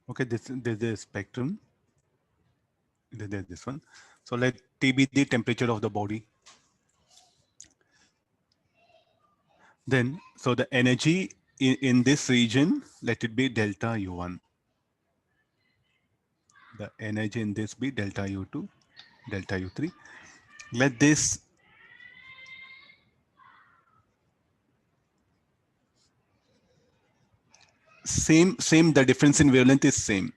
Okay, this is the spectrum. There's this one. So let T be the temperature of the body. Then, so the energy in this region, let it be delta U1. The energy in this be delta U2, delta U3. Let this same, the difference in wavelength is same.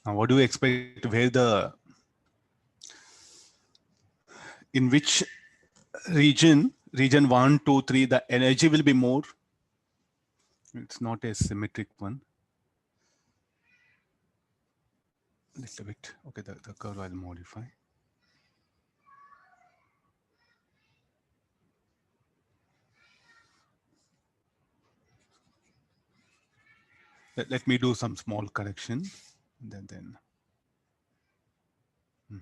Now, what do you expect where in which region 1, 2, 3, the energy will be more? It's not a symmetric one. Little bit. Okay, the curve I'll modify. Let me do some small correction. Then. Mhm.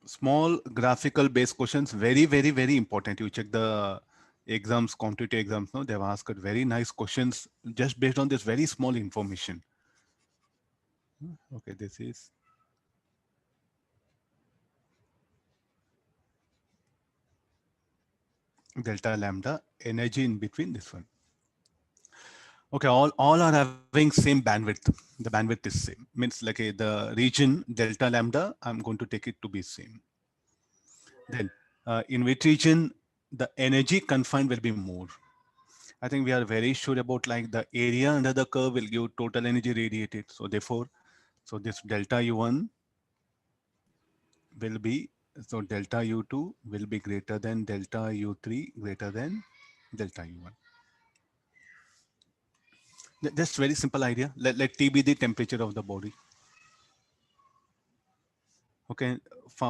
Small graphical based questions, very important. You check the exams, competitive exams, no, they've asked very nice questions just based on this very small information. Okay, this is delta lambda, energy in between this one. Okay, all are having same bandwidth. The bandwidth is same. Means like the region delta lambda, I'm going to take it to be same. Then in which region the energy confined will be more. I think we are very sure about like the area under the curve will give total energy radiated. So therefore, so this delta U1 will be, so delta U2 will be greater than delta U3 greater than delta U1. Just very simple idea. Let T be the temperature of the body. Okay,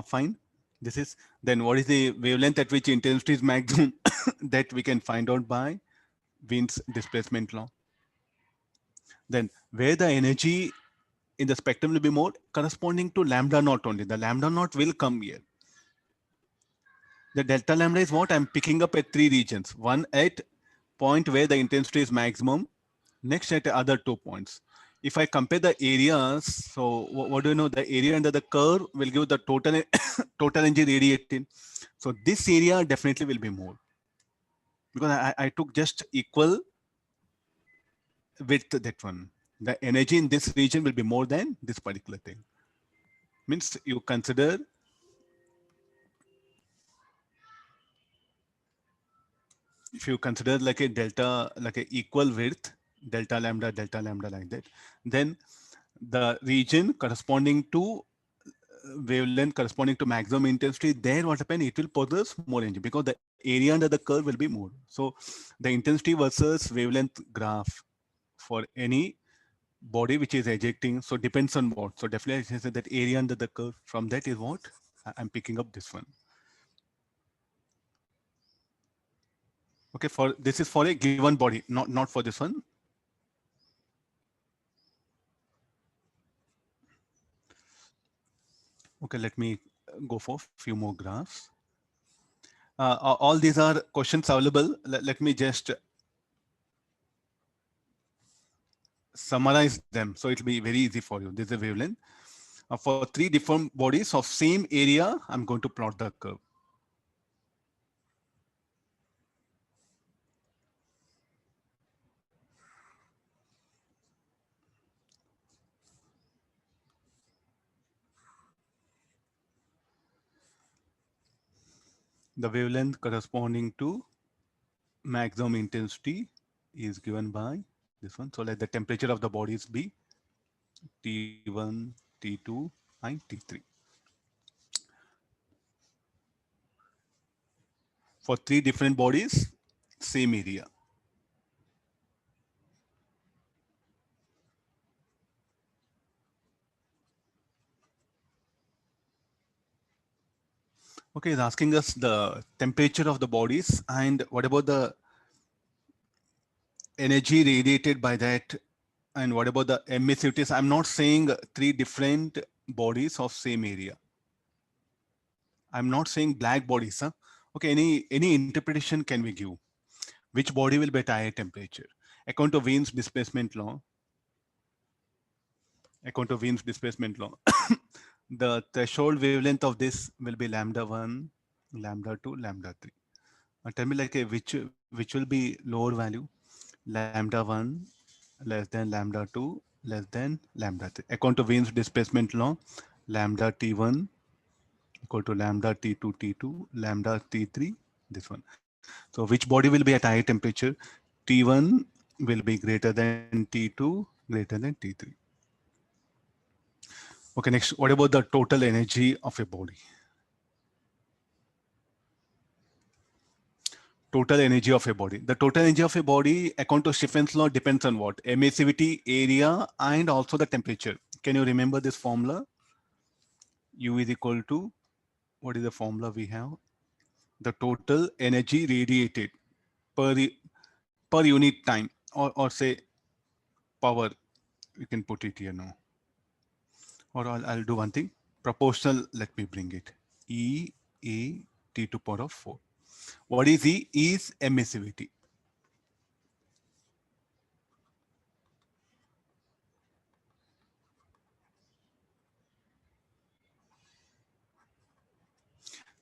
fine. This is, then what is the wavelength at which intensity is maximum? That we can find out by Wien's displacement law. Then where the energy in the spectrum will be more corresponding to lambda naught only. The lambda naught will come here. The delta lambda is what I'm picking up at three regions. One at point where the intensity is maximum, next at other 2 points. If I compare the areas, so what do you know? The area under the curve will give the total total energy radiated. So this area definitely will be more because I took just equal with that one. The energy in this region will be more than this particular thing. Means you consider, if you consider like a delta, like a equal width, delta lambda like that, then the region corresponding to wavelength corresponding to maximum intensity, there what happen, it will possess more energy because the area under the curve will be more. So the intensity versus wavelength graph for any body which is ejecting, so depends on what. So definitely I say that area under the curve, from that is what I'm picking up this one. Okay, for this is for a given body, not for this one. Okay, let me go for a few more graphs. All these are questions available. Let me just summarize them. So it'll be very easy for you. This is a wavelength. For three different bodies of same area, I'm going to plot the curve. The wavelength corresponding to maximum intensity is given by this one. So let the temperature of the bodies be T1, T2, and T3. For three different bodies, same area. Okay, it's asking us the temperature of the bodies and what about the energy radiated by that and what about the emissivities. I'm not saying three different bodies of same area. I'm not saying black bodies. Huh? Okay, any interpretation can we give? Which body will be at higher temperature? According to Wien's displacement law, according to Wien's displacement law, the threshold wavelength of this will be lambda 1, lambda 2, lambda 3. Tell me like a which will be lower value? Lambda 1 less than lambda 2 less than lambda 3. According to Wien's displacement law, lambda T1 equal to lambda T2 T2 lambda T3 this one. So which body will be at higher temperature? T1 will be greater than T2 greater than T3. Okay, next, what about the total energy of a body? Total energy of a body. The total energy of a body, according to Stephen's law, depends on what? Emissivity, area, and also the temperature. Can you remember this formula? U is equal to, what is the formula we have? The total energy radiated per unit time, or say power. We can put it here now. Or I'll do one thing. Proportional, let me bring it. E A T to power of 4. What is E? E is emissivity.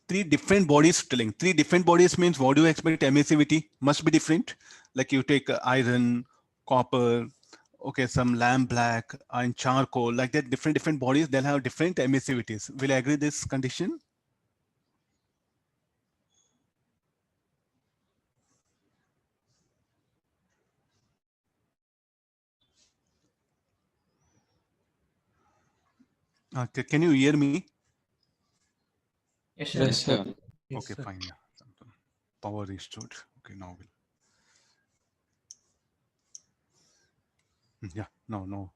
Three different bodies telling. Three different bodies means what do you expect? Emissivity must be different. Like you take iron, copper, okay, some lamp black and charcoal, like that, different bodies, they'll have different emissivities. Will you agree this condition? Okay, can you hear me? Yes, sir. Yes, sir. Okay, fine. Yeah. Power restored. Okay, now will. Yeah, no.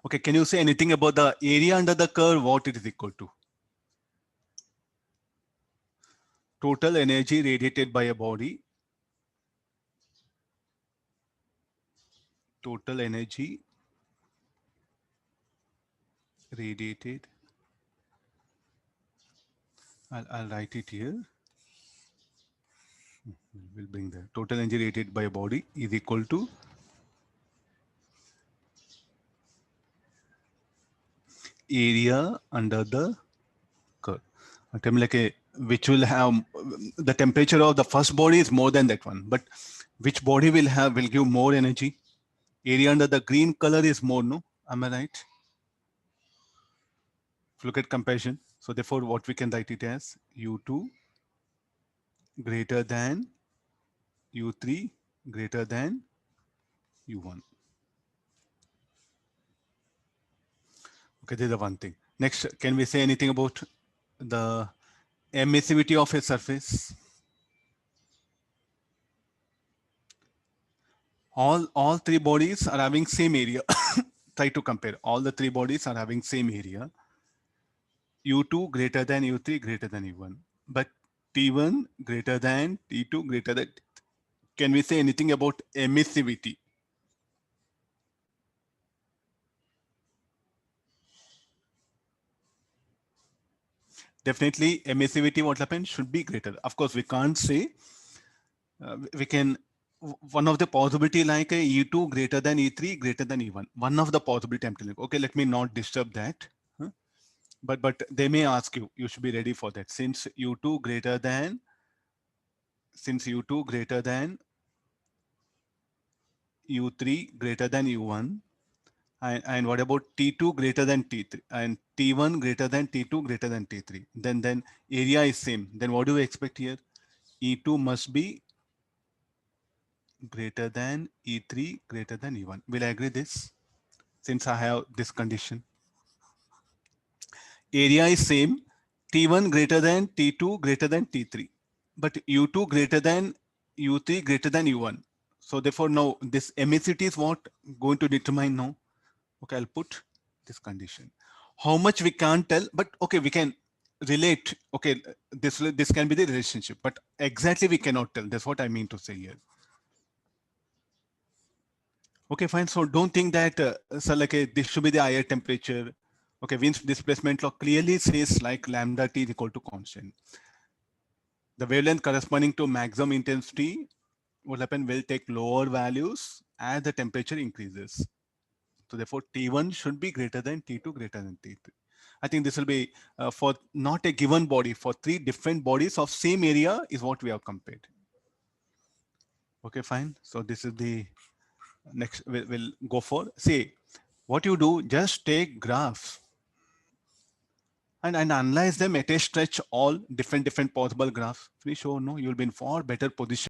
Okay, can you say anything about the area under the curve, what it is equal to? Total energy radiated by a body. Total energy radiated. I'll write it here. We'll bring the total energy radiated by a body is equal to area under the curve. Tell me like a, which will have the temperature of the first body is more than that one, but which body will give more energy? Area under the green color is more, no? Am I right? Look at comparison. So therefore, what we can write it as U2 greater than U3 greater than U1. Okay, this is the one thing. Next, can we say anything about the emissivity of a surface? All three bodies are having same area. Try to compare. All the three bodies are having same area. U2 greater than U3 greater than U1. But T1 greater than T2 greater than. Can we say anything about emissivity? Definitely emissivity, what happened, should be greater. Of course, we can't say, we can, one of the possibility like a E2 greater than E3 greater than E1. One of the possibility I'm telling you. Okay, let me not disturb that. Huh? But they may ask you, you should be ready for that. Since U2 greater than U3 greater than U1, and what about T2 greater than T3 and T1 greater than T2 greater than T3, then area is same. Then what do we expect here? E2 must be greater than E3 greater than E1. Will I agree this? Since I have this condition, area is same, T1 greater than T2 greater than T3, but U2 greater than U3 greater than U1. So therefore now this emissivity is what going to determine now. Okay, I'll put this condition. How much we can't tell, but okay, we can relate. Okay, this can be the relationship, but exactly we cannot tell. That's what I mean to say here. Okay, fine. So don't think that so like this should be the higher temperature. Okay, Wien's displacement law clearly says like lambda t is equal to constant. The wavelength corresponding to maximum intensity will happen will take lower values as the temperature increases. So therefore, T1 should be greater than T2 greater than T3. I think this will be for not a given body, for three different bodies of same area is what we have compared. Okay, fine. So this is the next we'll go for. See, what you do, just take graphs and analyze them at a stretch, all different possible graphs. Pretty sure no, you'll be in far better position